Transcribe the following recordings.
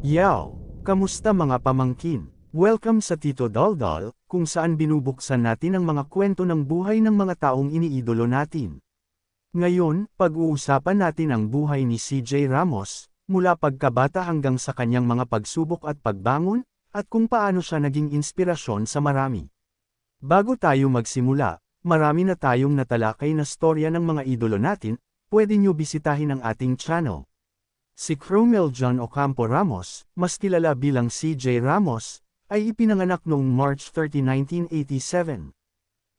Yaw! Kamusta mga pamangkin? Welcome sa Tito Daldal, kung saan binubuksan natin ang mga kwento ng buhay ng mga taong iniidolo natin. Ngayon, pag-uusapan natin ang buhay ni CJ Ramos, mula pagkabata hanggang sa kanyang mga pagsubok at pagbangon, at kung paano siya naging inspirasyon sa marami. Bago tayo magsimula, marami na tayong natalakay na storya ng mga idolo natin, pwede nyo bisitahin ang ating channel. Si Cromel John Ocampo Ramos, mas kilala bilang CJ Ramos, ay ipinanganak noong March 30, 1987.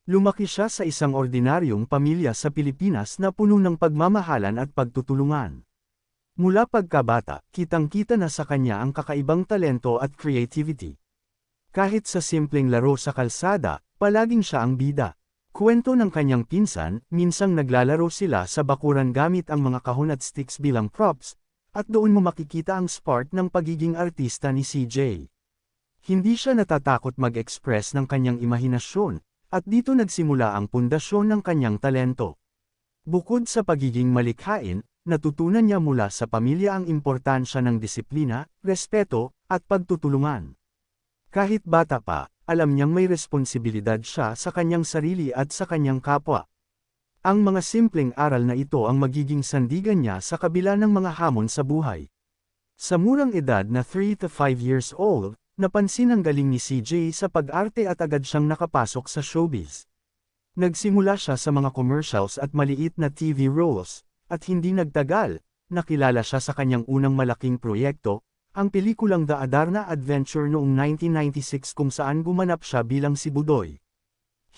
Lumaki siya sa isang ordinaryong pamilya sa Pilipinas na puno ng pagmamahalan at pagtutulungan. Mula pagkabata, kitang-kita na sa kanya ang kakaibang talento at creativity. Kahit sa simpleng laro sa kalsada, palaging siya ang bida. Kwento ng kanyang pinsan, minsang naglalaro sila sa bakuran gamit ang mga kahon at sticks bilang props, at doon mo makikita ang spark ng pagiging artista ni CJ. Hindi siya natatakot mag-express ng kanyang imahinasyon, at dito nagsimula ang pundasyon ng kanyang talento. Bukod sa pagiging malikhain, natutunan niya mula sa pamilya ang importansya ng disiplina, respeto, at pagtutulungan. Kahit bata pa, alam niyang may responsibilidad siya sa kanyang sarili at sa kanyang kapwa. Ang mga simpleng aral na ito ang magiging sandigan niya sa kabila ng mga hamon sa buhay. Sa murang edad na 3 to 5 years old, napansin ang galing ni CJ sa pag-arte at agad siyang nakapasok sa showbiz. Nagsimula siya sa mga commercials at maliit na TV roles, at hindi nagtagal, nakilala siya sa kanyang unang malaking proyekto, ang pelikulang The Adarna Adventure noong 1996 kung saan gumanap siya bilang si Budoy.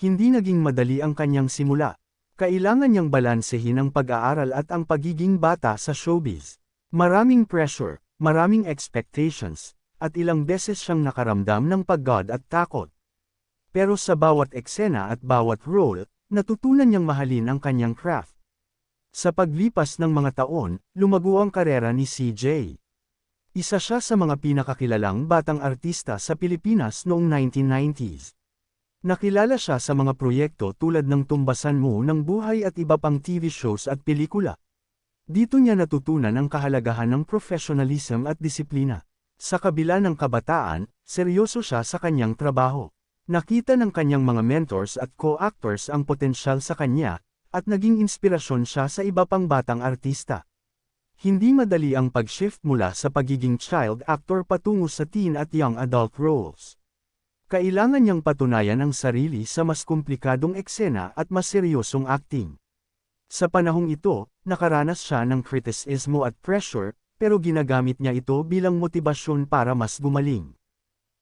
Hindi naging madali ang kanyang simula. Kailangan niyang balansehin ang pag-aaral at ang pagiging bata sa showbiz. Maraming pressure, maraming expectations, at ilang beses siyang nakaramdam ng pagod at takot. Pero sa bawat eksena at bawat role, natutunan niyang mahalin ang kanyang craft. Sa paglipas ng mga taon, lumago ang karera ni CJ. Isa siya sa mga pinakakilalang batang artista sa Pilipinas noong 1990s. Nakilala siya sa mga proyekto tulad ng Tumbasan Mo ng Buhay at iba pang TV shows at pelikula. Dito niya natutunan ang kahalagahan ng professionalism at disiplina. Sa kabila ng kabataan, seryoso siya sa kanyang trabaho. Nakita ng kanyang mga mentors at co-actors ang potensyal sa kanya, at naging inspirasyon siya sa iba pang batang artista. Hindi madali ang pag-shift mula sa pagiging child actor patungo sa teen at young adult roles. Kailangan niyang patunayan ang sarili sa mas komplikadong eksena at mas seryosong acting. Sa panahong ito, nakaranas siya ng kritisismo at pressure, pero ginagamit niya ito bilang motibasyon para mas gumaling.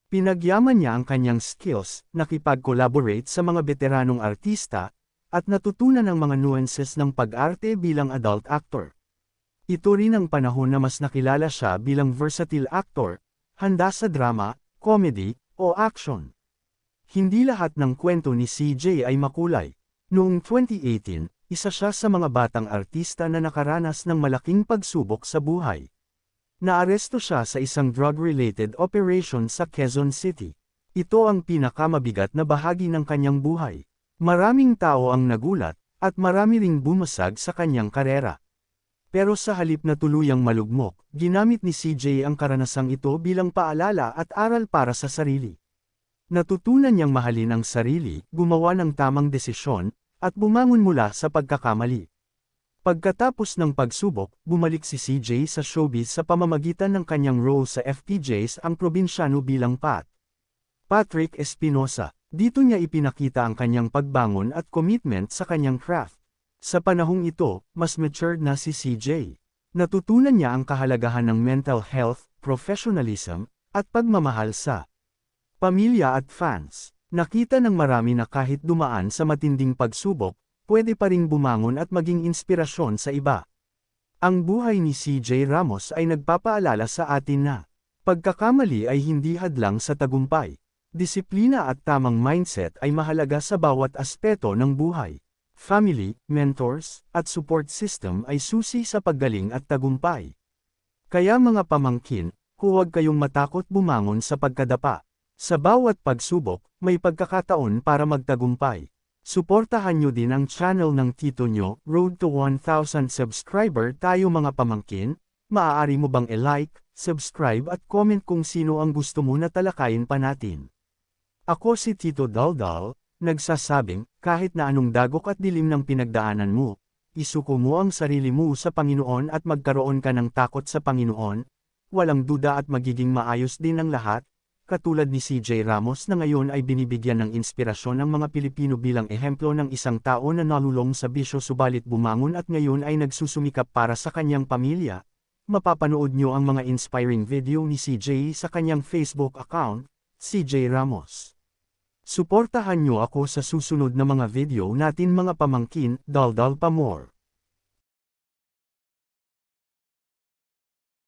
Pinagyaman niya ang kanyang skills, nakipag-collaborate sa mga veteranong artista, at natutunan ang mga nuances ng pag-arte bilang adult actor. Ito rin ang panahon na mas nakilala siya bilang versatile actor, handa sa drama, comedy, o action. Hindi lahat ng kwento ni CJ ay makulay. Noong 2018, isa siya sa mga batang artista na nakaranas ng malaking pagsubok sa buhay. Naaresto siya sa isang drug-related operation sa Quezon City. Ito ang pinakamabigat na bahagi ng kanyang buhay. Maraming tao ang nagulat, at marami ring bumasag sa kanyang karera. Pero sa halip na tuluyang malugmok, ginamit ni CJ ang karanasang ito bilang paalala at aral para sa sarili. Natutunan niyang mahalin ang sarili, gumawa ng tamang desisyon, at bumangon mula sa pagkakamali. Pagkatapos ng pagsubok, bumalik si CJ sa showbiz sa pamamagitan ng kanyang role sa FPJs ang probinsyano bilang Patrick Espinosa. Dito niya ipinakita ang kanyang pagbangon at commitment sa kanyang craft. Sa panahong ito, mas matured na si CJ. Natutunan niya ang kahalagahan ng mental health, professionalism, at pagmamahal sa pamilya at fans. Nakita ng marami na kahit dumaan sa matinding pagsubok, pwede pa ring bumangon at maging inspirasyon sa iba. Ang buhay ni CJ Ramos ay nagpapaalala sa atin na pagkakamali ay hindi hadlang sa tagumpay. Disiplina at tamang mindset ay mahalaga sa bawat aspeto ng buhay. Family, mentors, at support system ay susi sa paggaling at tagumpay. Kaya mga pamangkin, huwag kayong matakot bumangon sa pagkadapa. Sa bawat pagsubok, may pagkakataon para magtagumpay. Suportahan nyo din ang channel ng tito nyo, Road to 1,000 subscriber tayo mga pamangkin, maaari mo bang i-like, subscribe at comment kung sino ang gusto mo na talakayin pa natin. Ako si Tito Daldal, nagsasabing, kahit na anong dagok at dilim ng pinagdaanan mo, isuko mo ang sarili mo sa Panginoon at magkaroon ka ng takot sa Panginoon, walang duda at magiging maayos din ang lahat, katulad ni CJ Ramos na ngayon ay binibigyan ng inspirasyon ng mga Pilipino bilang ehemplo ng isang tao na nalulong sa bisyo subalit bumangon at ngayon ay nagsusumikap para sa kanyang pamilya. Mapapanood nyo ang mga inspiring video ni CJ sa kanyang Facebook account, CJ Ramos. Suportahan nyo ako sa susunod na mga video natin mga pamangkin, Daldal pa more.